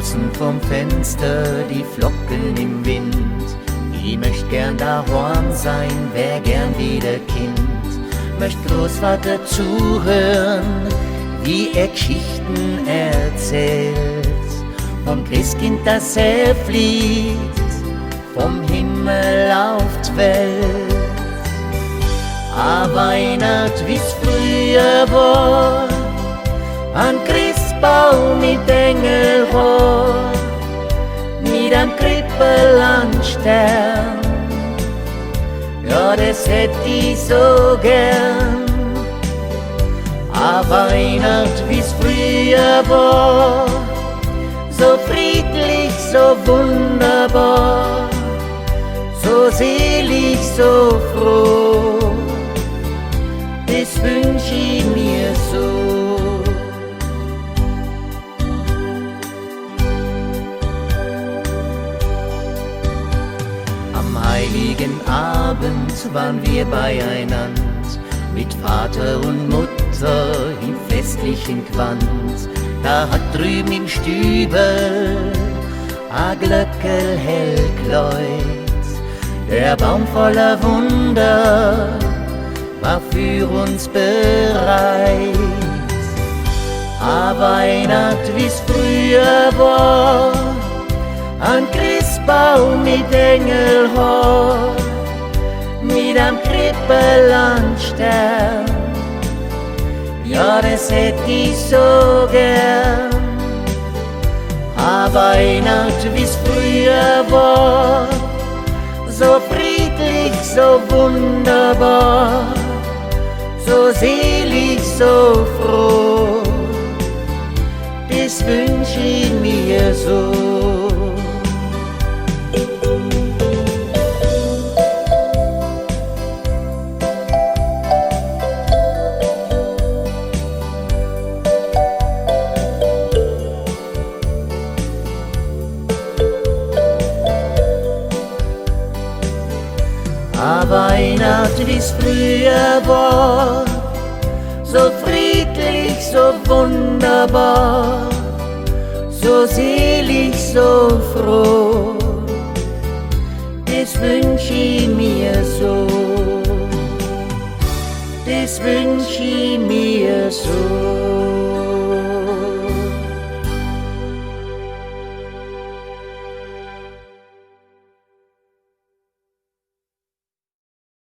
draußen vom Fenster die Flocken im Wind. Ich möcht gern daheim sein, wär gern wieder Kind. Möcht Großvater zuhören, wie er Geschichten erzählt. Vom Christkind, das er fliegt, vom Himmel auf die Welt. A Weihnacht, wie's früher war, an Christbaum mit Engelhorn, mit am Krippel an Stern. Ja, das hätt ich so gern. A Weihnacht, wie's früher war, so friedlich, so wunderbar, so selig, so froh, das wünsch ich mir so. Am heiligen Abend waren wir beieinander, mit Vater und Mutter im festlichen Gewand. Da hat drüben im Stübel a Glöckel hell gläut. Der Baum voller Wunder war für uns bereit. A Weihnacht, wie's früher war, an Christbaum mit Engelhorn, mit am Krippel an Stern. Ja, das hätt ich so gern. A Weihnacht, wie's früher war, so friedlich, so wunderbar, so selig, so froh, das wünsch ich mir so. A Weihnacht, wie's früher war, so friedlich, so wunderbar, so selig, so froh, das wünsch ich mir so, das wünsch ich mir so.